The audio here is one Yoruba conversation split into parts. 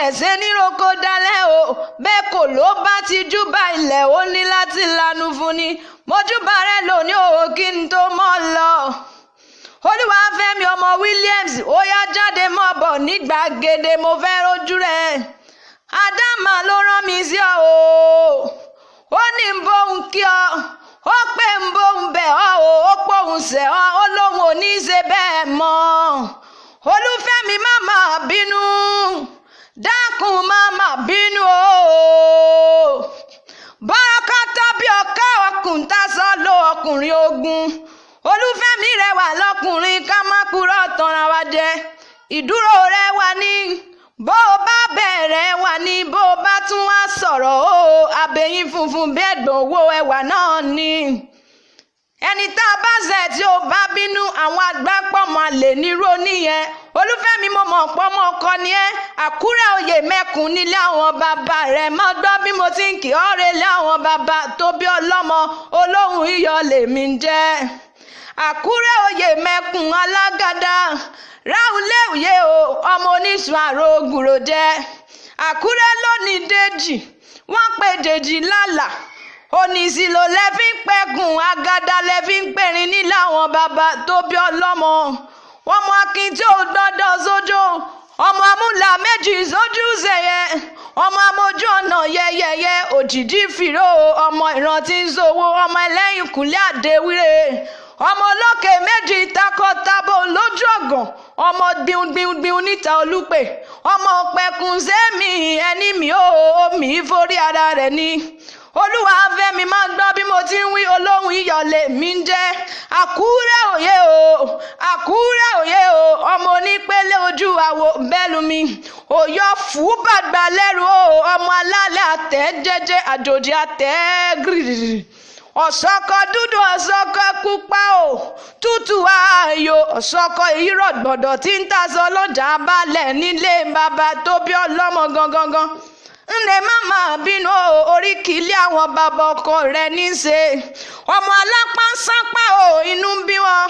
ẹ̀sẹ̀ níroko dalẹ̀ o bẹ́ẹ̀ kò ló bá ti júbà ilẹ̀ ó ní láti lanu fún ni mojúbà rẹ lónìí o kí n tó mọ́ lọ. Olúwafẹ́mi ọmọ Williams ó yá jáde mọ́ bọ̀ ní gbàgede mo fẹ́ rojú rẹ̀. Ádámà ló rán mi sí ọ o ó ní ń bóun kí ọ ó pé ń bóun bẹ̀ ọ́ o ó pòun sẹ̀ ọ́ ó lóun ò ní í ṣe bẹ́ẹ̀ mọ́. Olúfẹ́mi má má bínú dákun má má bínú o bọ́rọ̀kọ́tọ́ bí ọ̀ká ọkùnrin tá sọ ló ọkùnrin ogun. Olúfẹ́mi rẹwà lọkùnrin ká má purọ́ tanra wa jẹ ìdúró rẹ wà ní bó o bá bẹ̀rẹ̀ wà ní bó o bá tún wá sọ̀rọ̀ o abẹ́yín funfun bẹ́ẹ̀ gbòòwò ẹwà náà ni. Ẹni tá a bá ṣẹ̀ tí ó bá bínú àwọn àgbápọ̀mọ́ lè nírò nìyẹn. Olúfẹ́mi mo mọ̀ pọ́ mọ́ ọkọ ni ẹ́ Àkúrẹ́ oyè mẹ́kùn nílé àwọn bàbá rẹ̀ mọ́ gbọ́ bí mo ti ń kì ọ́ relé àwọn bàbá tó bí ọlọ́mọ olóhùn iyọ̀ lèmi ń jẹ́. Àkúrẹ́ oyè mẹ́kùn alágàdá ráúléwòye o ọmọ oníṣùn àrò ògùrò jẹ́. Àkúrẹ́ lónìí Dèjì wọ́n pe Dèjì lálà oníṣì ló lẹ́fí ń pẹ́gùn agada lẹ́fí ń pẹ̀rin nílé àwọn bàbá tó bí ọlọ́mọ. Ọmọ akin tí ó dọ́dọ̀ sójó ọmọ amúlà méjì sójú ṣẹyẹ ọmọ amójú ọ̀nà yẹyẹyẹ òjìjí fìró ọmọ ìrántí ń sowó ọmọ ẹlẹ́yìn kùlé àdéwìrè ọmọ olókè méjì takọtabo lójú ọ̀gàn ọmọ gbìngbìngbìn níta olúpè ọmọ pẹkun sẹ́mi ẹni mi ò mi forí ara rẹ̀ ni. Olúwafẹ́mi máa ń gbọ́ bí mo ti ń wí olóhùn iyọ̀lẹ̀ mi ń jẹ́. Àkúrẹ́ òye o Àkúrẹ́ òye o ọmọ onípele ojú àwò bẹ́lùmí òyọ́ fúbàgbà lẹ́rù o ọmọ alálẹ̀ àtẹ́ jẹ́jẹ́ àjòjì àtẹ́ gírígírí ọ̀sọ́kọ dúdú ọ̀sọ́kọ pupa o tútù ayò ọ̀sọ́kọ ìrọ̀ gbọ̀dọ̀ tí ń tàṣọ lọ́jà balẹ̀ nílé bàbá tó bí ọlọ́mọ gangan. Ǹlẹ́ má máa bínú oríkìlí àwọn bàbá ọkọ rẹ̀ ní í ṣe ọmọ alápá ń sápá o inú ń bí wọn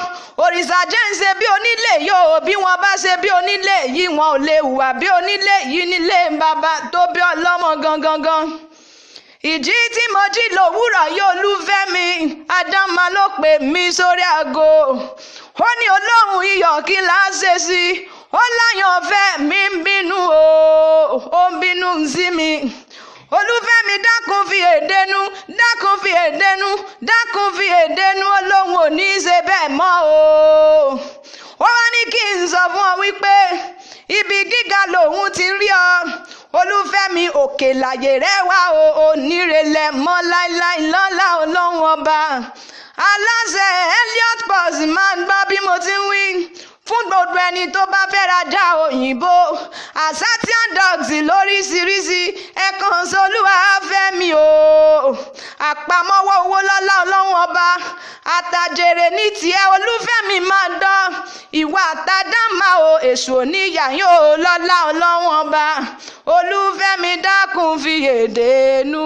òrìṣà jẹ́ ń ṣe bí onílé yóò bí wọ́n bá ṣe bí onílé yìí wọn ò lè hùwà bí onílé yìí nílé bàbá tó bí ọlọ́mọ gangan. Ìjí tí mo jí lòwúrọ̀ yóò Olúfẹ́mi Ádámà ló pè mí sórí aago ó ní olóhùn iyọ̀ kí là á ṣe sí i ó láyàn fẹ́ mi ń bínú o ó ń bínú sí mi. Olúfẹ́mi dákun fi èdénú dákun fi èdénú dákun fi èdénú olóhùn ò ní í ṣe bẹ́ẹ̀ mọ́ o. Ó wá ní kí n sọ fún ọ wípé ibi gíga lòun ti rí ọ Olúfẹ́mi òkè láyé rẹ wá o onírèlẹ̀ mọ́ láíláí lọ́lá Ọlọ́run ọba. Aláṣẹ Elliot Pulse máa ń gbọ́ bí mo ti ń wí fún gbogbo ẹni tó bá fẹ́ rajà òyìnbó Asatian dogs lóríṣiríṣi ẹ̀kan s'Olúwafẹ́mi o àpamọ́wọ́ owó lọ́lá Ọlọ́run ọba àtàjèrè ní tiẹ̀ Olúfẹ́mi máa dán ìwà àtàdámà o èṣù oníyàyó lọ́lá Ọlọ́run ọba Olúfẹ́mi dákun fi èdè nú.